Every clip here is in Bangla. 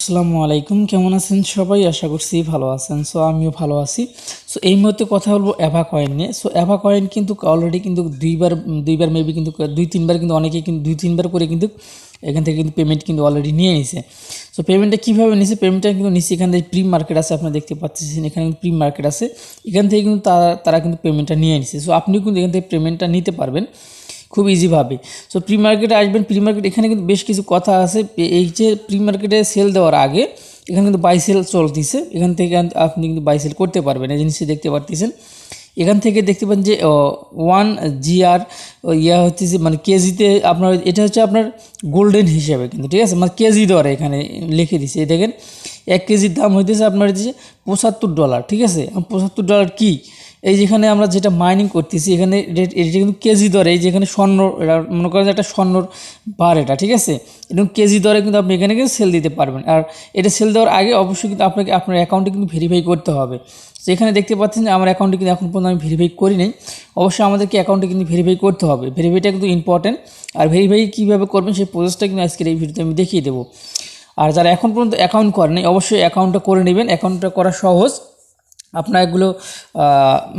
আসসালামু আলাইকুম, কেমন আছেন সবাই? আশা করছি ভালো আছেন। সো আমিও ভালো আছি। সো এই মুহূর্তে কথা বলবো অ্যাভা কয়েন নিয়ে। সো অ্যাভা কয়েন কিন্তু অলরেডি কিন্তু দুইবার মেবি কিন্তু দুই তিনবার কিন্তু অনেকেই কিন্তু দুই তিনবার করে কিন্তু এখান থেকে কিন্তু পেমেন্ট কিন্তু অলরেডি নিয়ে নিছে। সো পেমেন্টটা কীভাবে নিছে? পেমেন্টটা কিন্তু নিচ্ছে এখান থেকে প্রি মার্কেট আছে, আপনারা দেখতে পাচ্ছেন এখানে কিন্তু প্রি মার্কেট আছে, এখান থেকে কিন্তু তারা কিন্তু পেমেন্টটা নিয়ে নিছে। সো আপনিও কিন্তু এখান থেকে পেমেন্টটা নিতে পারবেন খুব ইজিভাবে। সো প্রি মার্কেটে আসবেন, প্রি মার্কেট এখানে কিন্তু বেশ কিছু কথা আছে। এই যে প্রি মার্কেটে সেল দেওয়ার আগে এখানে কিন্তু বাই সেল চলতেছে, এখান থেকে আপনি কিন্তু বাই সেল করতে পারবেন। এই জিনিসটি দেখতে পারতেছেন, এখান থেকে দেখতে পান যে 1 GR হচ্ছে যে মানে কেজিতে আপনার, এটা হচ্ছে আপনার গোল্ডেন হিসেবে কিন্তু, ঠিক আছে, মানে কেজি দরে এখানে লিখে দিছে। দেখেন 1 কেজির দাম হইতেছে আপনার হচ্ছে $75, ঠিক আছে। $75 কি? এই যেখানে আমরা যেটা মাইনিং করতেছি এখানে এটা কিন্তু কেজি দরে, এই যেখানে স্বর্ণ, মনে করেন যে একটা স্বর্ণর বার, এটা ঠিক আছে, এবং কেজি দরে কিন্তু আপনি এখানে কিন্তু সেল দিতে পারবেন। আর এটা সেল দেওয়ার আগে অবশ্যই কিন্তু আপনাকে আপনার অ্যাকাউন্টে কিন্তু ভেরিফাই করতে হবে। তো এখানে দেখতে পাচ্ছেন যে আমার অ্যাকাউন্টে কিন্তু এখন পর্যন্ত আমি ভেরিফাই করি নাই। অবশ্যই আমাদেরকে অ্যাকাউন্টে কিন্তু ভেরিফাই করতে হবে, ভেরিফাইটা কিন্তু ইম্পর্টেন্ট। আর ভেরিফাই কীভাবে করবেন সেই প্রসেসটা কিন্তু আজকের এই ভিডিওতে আমি দেখিয়ে দেবো। আর যারা এখন পর্যন্ত অ্যাকাউন্ট করেন অবশ্যই অ্যাকাউন্টটা করে নেবেন। অ্যাকাউন্টটা করা সহজ। আপনার এগুলো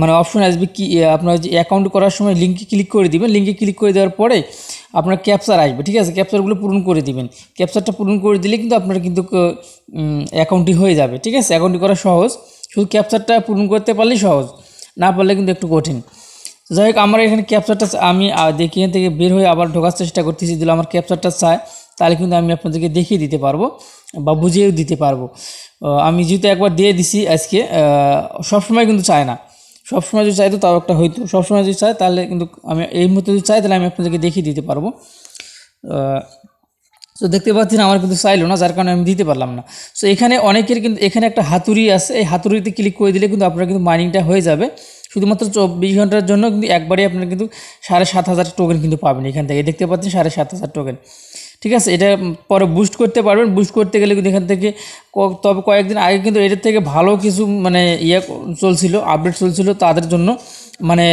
মানে অপশন আসবে কি, আপনার যে অ্যাকাউন্ট করার সময় লিঙ্কে ক্লিক করে দিবেন। লিঙ্কে ক্লিক করে দেওয়ার পরে আপনার ক্যাপচার আসবে, ঠিক আছে, ক্যাপচারগুলো পূরণ করে দিবেন। ক্যাপচারটা পূরণ করে দিলে কিন্তু আপনার কিন্তু অ্যাকাউন্টটি হয়ে যাবে, ঠিক আছে। অ্যাকাউন্টটি করা সহজ, শুধু ক্যাপচারটা পূরণ করতে পারলেই সহজ, না পারলে কিন্তু একটু কঠিন। যাই হোক, আমার এখানে ক্যাপচারটা আমি দেখি, এখান থেকে বের হয়ে আবার ঢোকার চেষ্টা করতেছি। দিলে আমার ক্যাপচারটা চায়, তাহলে কিন্তু আমি আপনাদেরকে দেখিয়ে দিতে পারবো বা বুঝিয়েও দিতে পারবো। আমি যেহেতু একবার দিয়ে দিছি আজকে, সবসময় কিন্তু চায় না। সবসময় যদি চাই তো তাও একটা হয়তো, সবসময় যদি চায় তাহলে কিন্তু আমি এই মুহূর্তে যদি চাই তাহলে আমি আপনাদেরকে দেখিয়ে দিতে পারবো। তো দেখতে পাচ্ছেন আমার কিন্তু চাইলো না, যার কারণে আমি দিতে পারলাম না। সো এখানে অনেকের কিন্তু এখানে একটা হাতুড়ি আছে, এই হাতুড়িতে ক্লিক করে দিলে কিন্তু আপনার কিন্তু মাইনিংটা হয়ে যাবে। শুধুমাত্র 24 ঘন্টার জন্য কিন্তু একবারে আপনার কিন্তু 7,500 টোকেন কিন্তু পাবেন এখান থেকে। দেখতে পাচ্ছেন 7,500 টোকেন, ঠিক আছে। এটা পরে বুস্ট করতে পারবেন। বুস্ট করতে গেলে কিন্তু এখান থেকে তবে কয়েকদিন আগে কিন্তু এটার থেকে ভালো কিছু মানে চলছিল, আপডেট চলছিল তাদের জন্য, মানে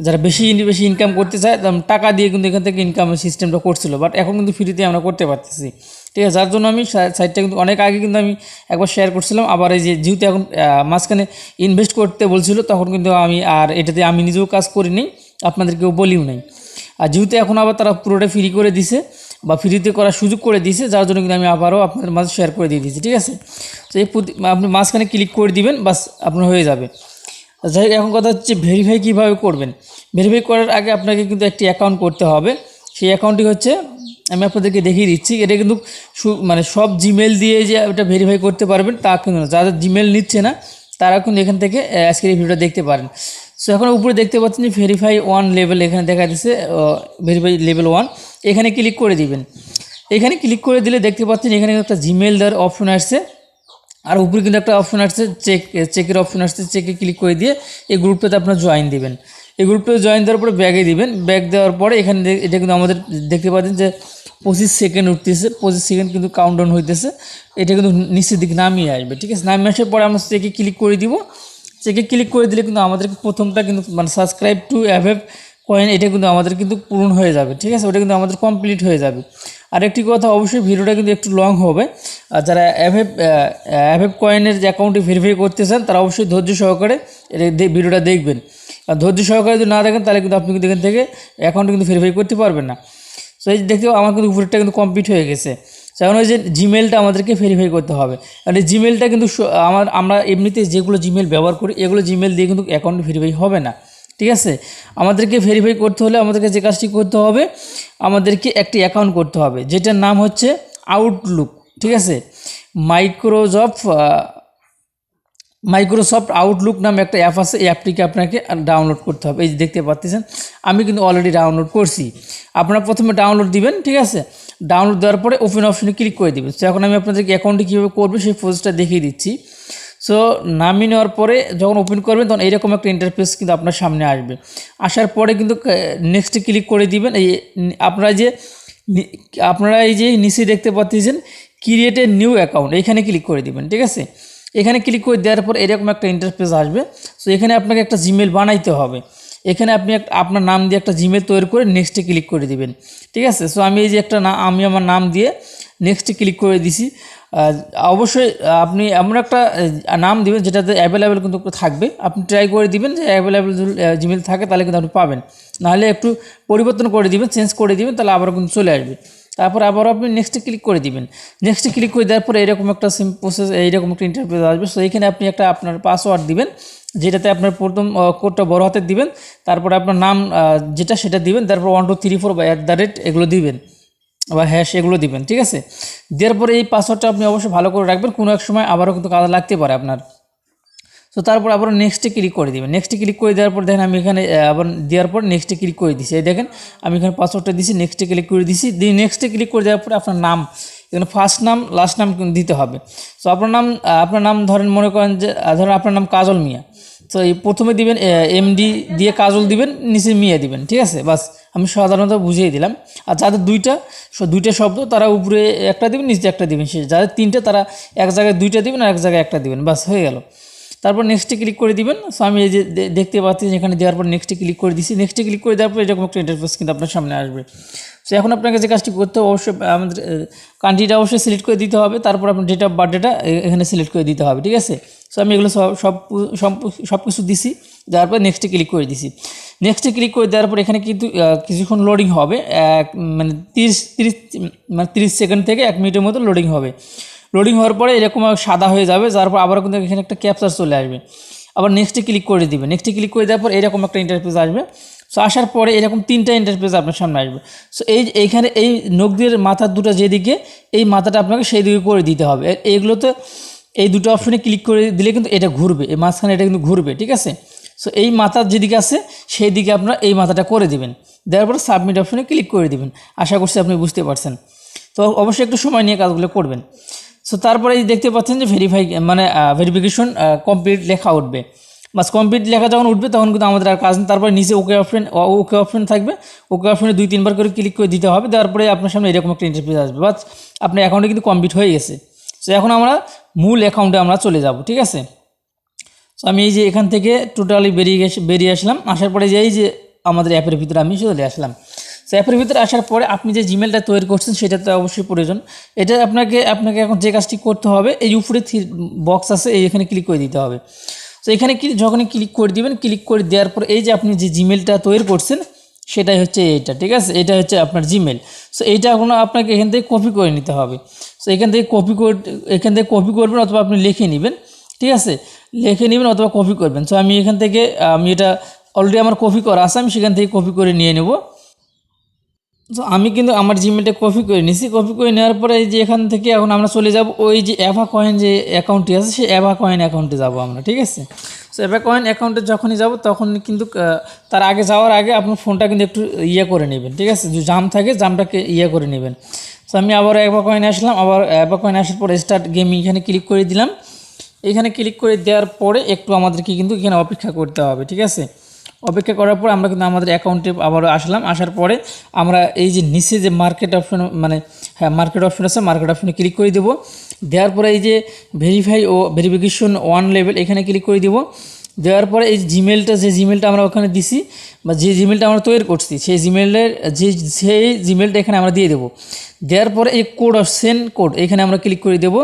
যারা বেশি ইনকাম করতে চায় টাকা দিয়ে কিন্তু এখান থেকে ইনকামের সিস্টেমটা করছিল। বাট এখন কিন্তু ফ্রিতে আমরা করতে পারতেছি, ঠিক আছে। যার জন্য আমি সাইটটা কিন্তু অনেক আগে কিন্তু আমি একবার শেয়ার করছিলাম। আবার এই যে যেহেতু এখন মাঝখানে ইনভেস্ট করতে বলছিল, তখন কিন্তু আমি আর এটাতে আমি নিজেও কাজ করিনি, আপনাদেরকেও বলিও নাই। আর যেহেতু এখন আবার তারা পুরোটা ফ্রি করে দিছে বা ফ্রিতে করার সুযোগ করে দিয়েছে, যার জন্য কিন্তু আমি আবারও আপনাদের মাঝে শেয়ার করে দিয়ে দিয়েছি, ঠিক আছে। তো এই আপনি মাঝখানে ক্লিক করে দিবেন, বাস আপনার হয়ে যাবে। যাই হোক, এখন কথা হচ্ছে ভেরিফাই কীভাবে করবেন। ভেরিফাই করার আগে আপনাকে কিন্তু একটি অ্যাকাউন্ট করতে হবে। সেই অ্যাকাউন্টটি হচ্ছে, আমি আপনাদেরকে দেখিয়ে দিচ্ছি। এটা কিন্তু মানে সব জিমেল দিয়ে যে ওটা ভেরিফাই করতে পারবেন তা কিন্তু না। যাদের জিমেল নিচ্ছে না তারা কিন্তু এখান থেকে আজকের এই ভিডিওটা দেখতে পারেন। সো এখন উপরে দেখতে পাচ্ছেন যে ভেরিফাই 1 লেভেল এখানে দেখা দিচ্ছে, ভেরিফাই লেভেল 1, এখানে ক্লিক করে দিবেন। এখানে ক্লিক করে দিলে দেখতে পাচ্ছেন এখানে একটা জিমেল দেওয়ার অপশন আসছে, আর উপরে কিন্তু একটা অপশন আসছে চেকের অপশন আসছে। চেকে ক্লিক করে দিয়ে এই গ্রুপটাতে আপনার জয়েন দিবেন। এই গ্রুপটাতে জয়েন দেওয়ার পরে ব্যাগে দিবেন। ব্যাগ দেওয়ার পরে এখানে এটা কিন্তু আমাদের দেখতে পাচ্ছেন যে 25 সেকেন্ড উঠতেছে, 25 সেকেন্ড কিন্তু কাউন্টডাউন হইতেছে। এটা কিন্তু নিচের দিকে নামিয়ে আসবে, ঠিক আছে। নামিয়ে আসার পরে আমরা চেকে ক্লিক করে দিব। চেকে ক্লিক করে দিলে কিন্তু আমাদেরকে প্রথমটা কিন্তু মানে সাবস্ক্রাইব টু অ্যাভেভ কয়েন, এটা কিন্তু আমাদের কিন্তু পূরণ হয়ে যাবে, ঠিক আছে। ওটা কিন্তু আমাদের কমপ্লিট হয়ে যাবে। আরেকটি কথা, অবশ্যই ভিডিওটা কিন্তু একটু লং হবে। আর যারা অ্যাভেভ কয়েনের যে অ্যাকাউন্টে ভেরিফাই করতে চান তারা অবশ্যই ধৈর্য সহকারে ভিডিওটা দেখবেন। আর ধৈর্য সহকারে যদি না দেখেন তাহলে কিন্তু আপনি কিন্তু এখান থেকে অ্যাকাউন্টে কিন্তু ভেরিফাই করতে পারবেন না। সো এই দেখতে আমার কিন্তু উপরেরটা কিন্তু কমপ্লিট হয়ে গেছে। এখন ওই যে জিমেলটা আমাদেরকে ভেরিফাই করতে হবে। আর এই জিমেলটা কিন্তু আমরা এমনিতে যেগুলো জিমেল ব্যবহার করি এগুলো জিমেল দিয়ে কিন্তু অ্যাকাউন্ট ভেরিফাই হবে না, ঠিক আছে। আমাদেরকে ভেরিফাই করতে হলে আমাদেরকে যে কাজটি করতে হবে, আমাদেরকে একটি অ্যাকাউন্ট করতে হবে যেটার নাম হচ্ছে আউটলুক, ঠিক আছে। মাইক্রোসফট আউটলুক নামে একটা অ্যাপ আছে। এই অ্যাপটিকে আপনাকে ডাউনলোড করতে হবে। এই যে দেখতে পাচ্ছেন আমি কিন্তু অলরেডি ডাউনলোড করছি। আপনারা প্রথমে ডাউনলোড দিবেন, ঠিক আছে। ডাউনলোড দেওয়ার পরে ওপেন অপশনে ক্লিক করে দেবেন। তো এখন আমি আপনাদেরকে অ্যাকাউন্টটি কীভাবে করবে সেই প্রসেসটা দেখিয়ে দিচ্ছি। সো নামিয়ে নেওয়ার পরে যখন ওপেন করবেন তখন এইরকম একটা ইন্টারফেস কিন্তু আপনার সামনে আসবে। আসার পরে কিন্তু নেক্সটে ক্লিক করে দিবেন। এই আপনারা এই যে নিচে দেখতে পাচ্ছেন ক্রিয়েট এ নিউ অ্যাকাউন্ট, এখানে ক্লিক করে দিবেন, ঠিক আছে। এখানে ক্লিক করে দেওয়ার পর এরকম একটা ইন্টারফেস আসবে। সো এখানে আপনাকে একটা জিমেল বানাইতে হবে। এখানে আপনি আপনার নাম দিয়ে একটা জিমেল তৈরি করে নেক্সটে ক্লিক করে দিবেন, ঠিক আছে। সো আমি এই যে আমি আমার নাম দিয়ে নেক্সটে ক্লিক করে দিছি। অবশ্যই আপনি এমন একটা নাম দিবেন যেটাতে অ্যাভেলেবেল কিন্তু থাকবে। আপনি ট্রাই করে দিবেন যে অ্যাভেলেবেল জিমেল থাকে তাহলে কিন্তু আপনি পাবেন, নাহলে একটু পরিবর্তন করে দিবেন, চেঞ্জ করে দিবেন, তাহলে আবারও কিন্তু চলে আসবে। তারপর আবারও আপনি নেক্সটে ক্লিক করে দিবেন। নেক্সটে ক্লিক করে দেওয়ার পরে এরকম একটা সিম প্রসেস, এইরকম একটা ইন্টারফেস আসবে। সো এখানে আপনি একটা আপনার পাসওয়ার্ড দিবেন, যেটাতে আপনার প্রথম কোডটা বড় হাতের দিবেন, তারপরে আপনার নাম যেটা সেটা দিবেন, তারপর 1 2 3 4 বা এগুলো দিবেন বা হ্যাশ এগুলো দিবেন, ঠিক আছে। দেওয়ার পরে এই পাসওয়ার্ডটা আপনি অবশ্যই ভালো করে রাখবেন, কোনো এক সময় আবারও কিন্তু কাজে লাগতে পারে আপনার। তো তারপর আবার নেক্সটে ক্লিক করে দিবেন। নেক্সটে ক্লিক করে দেওয়ার পর দেখেন আমি এখানে আবার দেওয়ার পর নেক্সটে ক্লিক করে দিছি। এই দেখেন আমি এখানে পাসওয়ার্ডটা দিছি, নেক্সটে ক্লিক করে দিছি। দিয়ে নেক্সটে ক্লিক করে দেওয়ার পরে আপনার নাম, এখানে ফার্স্ট নাম লাস্ট নাম কিন্তু দিতে হবে। সো আপনার নাম ধরেন, মনে করেন যে ধরেন আপনার নাম কাজল মিয়া, তো এই প্রথমে দিবেন এমডি দিয়ে কাজল দিবেন, নিচে মিয়া দিবেন, ঠিক আছে। বাস আমি সাধারণত বুঝিয়ে দিলাম। আর যাদের দুইটা শব্দ তারা উপরে একটা দিবেন, নিচে একটা দিবেন। যাদের তিনটে তারা এক জায়গায় দুইটা দিবেন আর এক জায়গায় একটা দিবেন, বাস হয়ে গেল। তারপর নেক্সটে ক্লিক করে দিবেন। সো আমি এই যে দেখতে পাচ্ছি এখানে দেওয়ার পর নেক্সটে ক্লিক করে দিছি। নেক্সটে ক্লিক করে দেওয়ার পর এরকম একটা ইন্টারফেস কিন্তু আপনার সামনে আসবে। সো এখন আপনাকে যে কাজটি করতে হবে, অবশ্যই আমাদের কান্ট্রিটা অবশ্যই সিলেক্ট করে দিতে হবে, তারপর আপনার ডেট অফ বার্থডেটা এখানে সিলেক্ট করে দিতে হবে, ঠিক আছে। সো আমি এগুলো সব কিছু দিছি, দেওয়ার পর নেক্সটে ক্লিক করে দিছি। নেক্সটে ক্লিক করে দেওয়ার পর এখানে কিন্তু কিছুক্ষণ লোডিং হবে, মানে 30 সেকেন্ড থেকে 1 মিনিটের মতো লোডিং হবে। লোডিং হওয়ার পরে এরকম সাদা হয়ে যাবে, যার পর আবার কিন্তু এখানে একটা ক্যাপচার চলে আসবে। আবার নেক্সটে ক্লিক করে দিবেন। নেক্সটে ক্লিক করে দেওয়ার পর এরকম একটা ইন্টারফেস আসবে। সো আসার পরে এরকম 3টা ইন্টারফেস আপনার সামনে আসবে। সো এইখানে এই নখদের মাথার দুটো যেদিকে, এই মাথাটা আপনাকে সেই দিকে করে দিতে হবে। এইগুলোতে এই দুটো অপশনে ক্লিক করে দিলে কিন্তু এটা ঘুরবে, এই মাঝখানে এটা কিন্তু ঘুরবে, ঠিক আছে। সো এই মাথার যেদিকে আছে সেই দিকে আপনারা এই মাথাটা করে দিবেন। দেওয়ার পরে সাবমিট অপশনে ক্লিক করে দিবেন। আশা করছি আপনি বুঝতে পারছেন। তো অবশ্যই একটু সময় নিয়ে কাজগুলো করবেন। সো তারপরে দেখতে পাচ্ছেন যে ভেরিফিকেশন কমপ্লিট লেখা উঠবে। বাস কমপ্লিট লেখা যখন উঠবে তখন কিন্তু আমাদের আর কাজ নেই। তারপরে নিচে ওকে অপশন থাকবে, ওকে অপশনে 2-3 বার করে ক্লিক করে দিতে হবে। দেওয়ার পরে আপনার সামনে এরকম একটা ইন্টারফেস আসবে। বাস আপনার অ্যাকাউন্টে কিন্তু কমপ্লিট হয়ে গেছে। সো এখন আমরা মূল অ্যাকাউন্টে আমরা চলে যাব, ঠিক আছে। সো আমি এই যে এখান থেকে টোটালি বেরিয়ে আসলাম। আসার পরে যে এই যে আমাদের অ্যাপের ভিতরে আমি চলে আসলাম। সো অ্যাপের ভিতরে আসার পরে আপনি যে জিমেলটা তৈরি করছেন সেটা তো অবশ্যই প্রয়োজন। এটা আপনাকে এখন যে কাজটি করতে হবে, এই উপরে বক্স আছে, এখানে ক্লিক করে দিতে হবে। তো এখানে যখনই ক্লিক করে দিবেন, ক্লিক করে দেওয়ার পর এই যে আপনি যে জিমেলটা তৈরি করছেন সেটাই হচ্ছে এইটা, ঠিক আছে। এটা হচ্ছে আপনার জিমেল। সো এইটা এখন আপনাকে এখান থেকে কপি করে নিতে হবে। সো এখান থেকে কপি করবেন অথবা আপনি লিখে নেবেন, ঠিক আছে। লিখে নেবেন অথবা কপি করবেন। সো আমি এখান থেকে আমি এটা অলরেডি আমার কপি করা আছে, আমি সেখান থেকে কপি করে নিয়ে নেব। তো আমি কিন্তু আমার জিমেলটা কপি করে নিছি। কপি করে নেওয়ার পরে এই যে এখান থেকে এখন আমরা চলে যাব ওই যে অ্যাভা কয়েন যে অ্যাকাউন্টটি আছে, সেই অ্যাভা কয়েন অ্যাকাউন্টে যাব আমরা, ঠিক আছে। সো অ্যাভা কয়েন অ্যাকাউন্টে যখনই যাব তখন কিন্তু তার আগে যাওয়ার আগে আপনার ফোনটা কিন্তু একটু করে নেবেন, ঠিক আছে। যে জাম থাকে জামটাকে করে নেবেন। সো আমি আবার অ্যাভা কয়েনে আসলাম। আবার অ্যাভা কয়েনে আসার পরে স্টার্ট গেমিং এখানে ক্লিক করে দিলাম। এখানে ক্লিক করে দেওয়ার পরে একটু আমাদেরকে কিন্তু এখানে অপেক্ষা করতে হবে, ঠিক আছে। অপেক্ষা করার পর আমরা কিন্তু আমাদের অ্যাকাউন্টে আবারও আসলাম। আসার পরে আমরা এই যে নিচে যে মার্কেট অপশন, মানে হ্যাঁ মার্কেট অপশন আছে, মার্কেট অপশনে ক্লিক করে দেবো। দেওয়ার পরে এই যে ভেরিফিকেশন 1 লেভেল এখানে ক্লিক করে দেবো। দেওয়ার পরে এই যে জিমেলটা আমরা ওখানে দিছি বা যে জিমেলটা আমরা তৈরি করছি সেই জিমেলটা এখানে আমরা দিয়ে দেবো। দেওয়ার পরে এই সেন্ড কোড এখানে আমরা ক্লিক করে দেবো।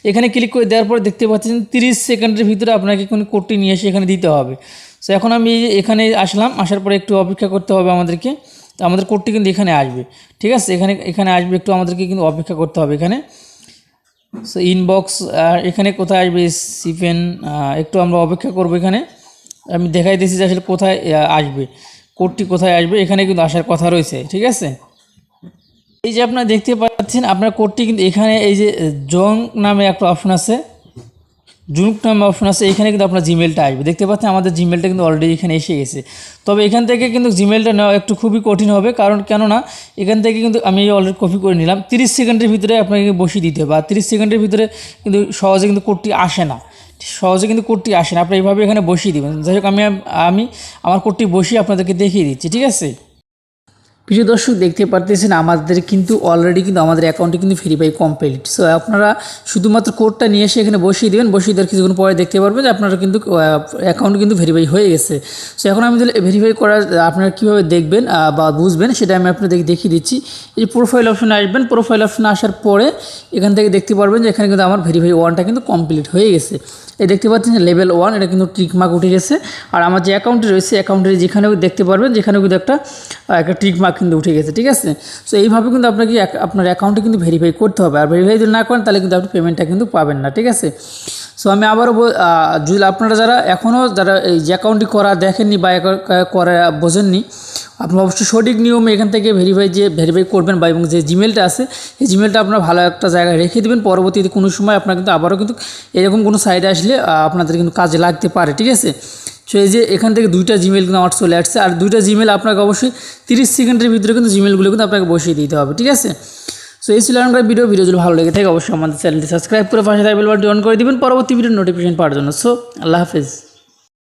এখানে ক্লিক করে দেওয়ার পরে দেখতে পাচ্ছেন 30 সেকেন্ডের ভিতরে আপনাকে কোনো কোডটি নিয়ে এসে এখানে দিতে হবে। সো এখন আমি এখানে আসলাম। আসার পরে একটু অপেক্ষা করতে হবে আমাদেরকে। তো আমাদের কোডটি কিন্তু এখানে আসবে, ঠিক আছে। এখানে আসবে, একটু আমাদেরকে কিন্তু অপেক্ষা করতে হবে এখানে। সো ইনবক্স এখানে কোথায় আসবে সিপেন, একটু আমরা অপেক্ষা করব। এখানে আমি দেখাই দিয়েছি যে আসলে কোথায় আসবে, কোডটি কোথায় আসবে। এখানে কিন্তু আসার কথা রয়েছে, ঠিক আছে। এই যে আপনারা দেখতে পাচ্ছেন আপনার কোডটি কিন্তু এখানে এই যে জং নামে একটা অপশন আছে, জুনুক নামে অপশন আছে, এখানে কিন্তু আপনার জিমেলটা আসবে। দেখতে পাচ্ছেন আমাদের জিমেলটা কিন্তু অলরেডি এখানে এসে গেছে। তবে এখান থেকে কিন্তু জিমেলটা নেওয়া একটু খুবই কঠিন হবে, কেননা এখান থেকে কিন্তু আমি অলরেডি কপি করে নিলাম। 30 সেকেন্ডের ভিতরে আপনাকে বসিয়ে দিতে হবে। আর 30 সেকেন্ডের ভিতরে কিন্তু সহজে কিন্তু কোডটি আসে না, আপনি এইভাবে এখানে বসিয়ে দেবেন। যাই হোক আমি আমার কোডটি বসিয়ে আপনাদেরকে দেখিয়ে দিচ্ছি, ঠিক আছে। প্রিয় দর্শক দেখতে পারতেছেন আমাদের কিন্তু অলরেডি কিন্তু আমাদের অ্যাকাউন্টে কিন্তু ভেরিফাই কমপ্লিট। সো আপনারা শুধুমাত্র কোডটা নিয়ে এসে এখানে বসিয়ে দেবেন, বসিয়ে দেওয়ার কিছুক্ষণ পরে দেখতে পারবেন যে আপনারা কিন্তু অ্যাকাউন্ট কিন্তু ভেরিফাই হয়ে গেছে। সো এখন আমি ভেরিফাই করার আপনারা কীভাবে দেখবেন বা বুঝবেন সেটা আমি আপনাদেরকে দেখিয়ে দিচ্ছি। এই প্রোফাইল অপশনে আসবেন, প্রোফাইল অপশনে আসার পরে এখান থেকে দেখতে পারবেন যে এখানে কিন্তু আমার ভেরিফাই 1টা কিন্তু কমপ্লিট হয়ে গেছে। এই দেখতে পাচ্ছেন যে লেভেল 1 এটা কিন্তু টিক মার্ক উঠে গেছে। আর আমার যে অ্যাকাউন্টে রয়েছে অ্যাকাউন্টে যেখানেও দেখতে পারবেন যেখানেও কিন্তু একটা টিক মার্ক কিন্তু উঠে গেছে, ঠিক আছে। সো এইভাবে কিন্তু আপনাকে আপনার অ্যাকাউন্টে কিন্তু ভেরিফাই করতে হবে, আর ভেরিফাই যদি না করেন তাহলে কিন্তু আপনি পেমেন্টটা কিন্তু পাবেন না, ঠিক আছে। সো আমি আবারও যদি আপনারা যারা এখনও যারা এই যে অ্যাকাউন্টটি করা দেখেননি বা করা বোঝেননি, আপনি অবশ্যই সঠিক নিয়মে এখান থেকে ভেরিফাই করবেন বা এবং যে জিমেলটা আছে এই জিমেলটা আপনার ভালো একটা জায়গায় রেখে দেবেন। পরবর্তীতে কোনো সময় আপনার কিন্তু আবারও কিন্তু এরকম কোনো সাইটে আসলে আপনাদের কিন্তু কাজে লাগতে পারে, ঠিক আছে। সো এই যে এখান থেকে 2টা জিমেল কিন্তু আমার চলে আসছে, আর 2টা জিমেল আপনাকে অবশ্যই 30 সেকেন্ডের ভিতরে কিন্তু জিমেলগুলো কিন্তু আপনাকে বসিয়ে দিতে হবে, ঠিক আছে। সো এই ছিল আমার ভিডিও যদি ভালো লেগে থাকে অবশ্যই আমাদের চ্যানেলটি সাবস্ক্রাইব করে পাশে থাকা বেল বাটনটি অন করে দিবেন পরবর্তী ভিডিওর নোটিফিকেশন পাওয়ার জন্য। সো আল্লাহ হাফেজ।